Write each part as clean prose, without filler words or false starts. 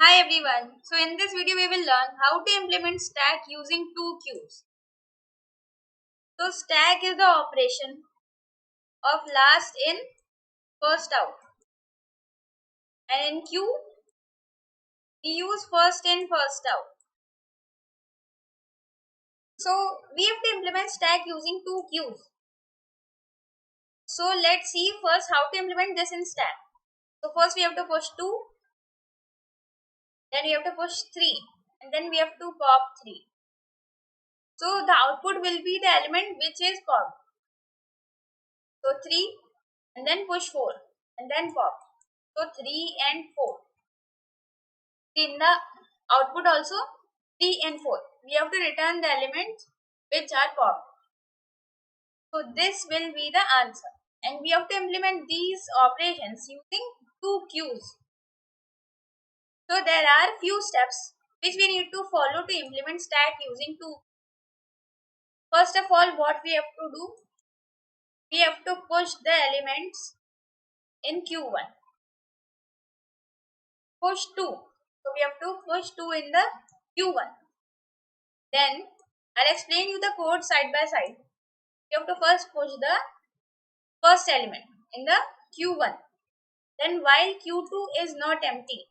Hi everyone. So in this video we will learn how to implement stack using two queues. So stack is the operation of last in first out, and in queue we use first in first out. So we have to implement stack using two queues. So let's see first how to implement this in stack. So first we have to push 2, then we have to push 3, and then we have to pop 3. So the output will be the element which is popped. So 3 and then push 4 and then pop. So 3 and 4. In the output also 3 and 4. We have to return the elements which are popped. So this will be the answer. And we have to implement these operations using two queues. So there are few steps which we need to follow to implement stack using two. First of all, what we have to do? We have to push the elements in Q1. Push 2. So we have to push 2 in the Q1. Then I'll explain you the code side by side. You have to first push the first element in the Q1. Then while Q2 is not empty,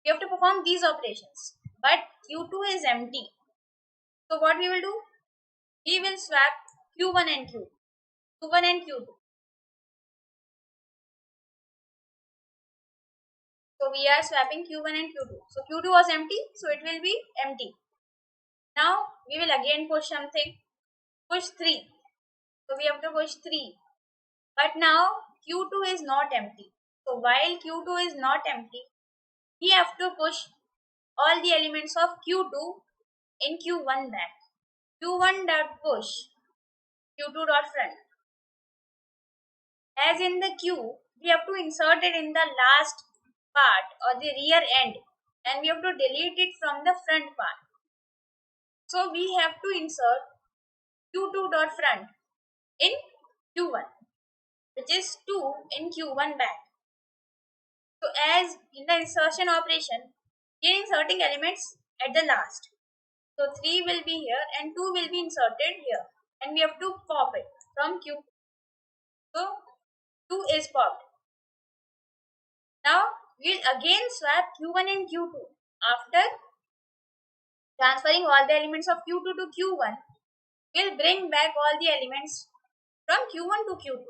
we have to perform these operations. But Q2 is empty. So what we will do? We will swap Q1 and Q2. Q1 and Q2. So we are swapping Q1 and Q2. So Q2 was empty, so it will be empty. Now we will again push something. Push 3. So we have to push 3. But now Q2 is not empty. So while Q2 is not empty, we have to push all the elements of Q2 in Q1 back. Q1 dot push, Q2 dot front. As in the queue, we have to insert it in the last part or the rear end, and we have to delete it from the front part. So we have to insert Q2 dot front in Q1, which is 2 in Q1 back. So as in the insertion operation, we are inserting elements at the last. So 3 will be here and 2 will be inserted here, and we have to pop it from Q. So 2 is popped. Now we'll again swap Q1 and Q2. After transferring all the elements of Q2 to Q1, we'll bring back all the elements from Q1 to Q2.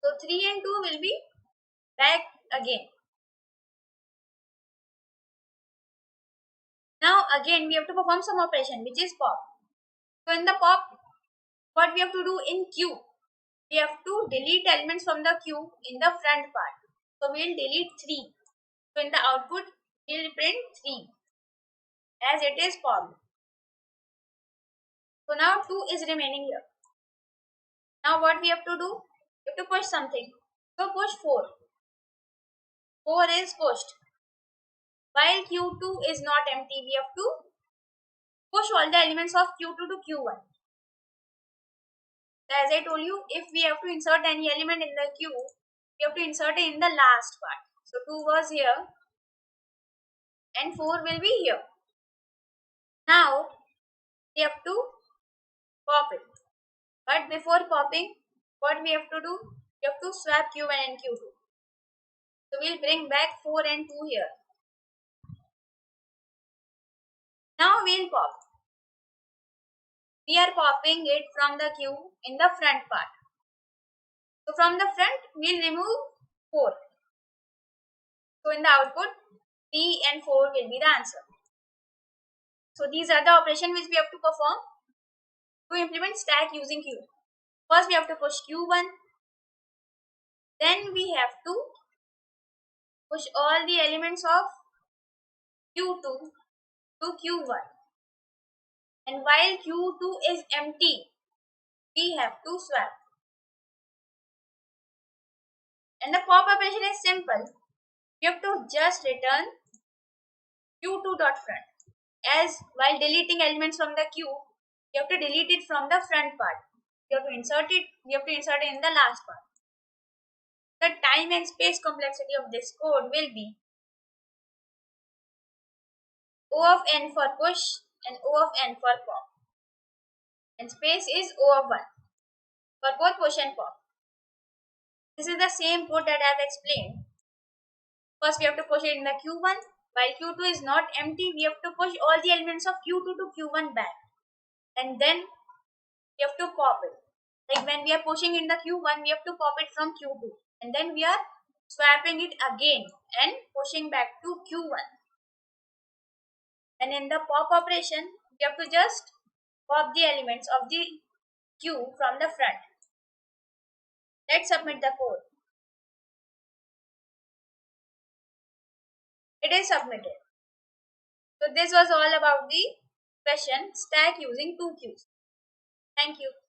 So 3 and 2 will be back again. Now again we have to perform some operation which is pop. So in the pop, what we have to do in Q? We have to delete elements from the queue in the front part. So we'll delete 3. So in the output, we'll print 3 as it is popped. So now 2 is remaining here. Now what we have to do? We have to push something. So push 4. 4 is pushed. While Q2 is not empty, we have to push all the elements of Q2 to Q1. So as I told you, if we have to insert any element in the queue, we have to insert it in the last part. So 2 was here and 4 will be here. Now we have to pop it. But before popping, what we have to do? We have to swap Q1 and Q2. So we'll bring back 4 and 2 here. Now we'll pop. We are popping it from the queue in the front part. So from the front, we'll remove 4. So in the output, 3 and 4 will be the answer. So these are the operations which we have to perform to implement stack using queue. First we have to push Q1. Then we have to push all the elements of Q2 to Q1. And while Q2 is empty, we have to swap. And the pop operation is simple. You have to just return Q2.front. As while deleting elements from the queue, you have to delete it from the front part. You have to insert it in the last part. The time and space complexity of this code will be O of n for push and O of n for pop. And space is O of 1 for both push and pop. This is the same code that I have explained. First we have to push it in the Q1. While Q2 is not empty, we have to push all the elements of Q2 to Q1 back. And then we have to pop it. Like when we are pushing in the Q1, we have to pop it from Q2. And then we are swapping it again and pushing back to Q1. And in the pop operation, we have to just pop the elements of the queue from the front. Let's submit the code. It is submitted. So this was all about the question stack using two queues. Thank you.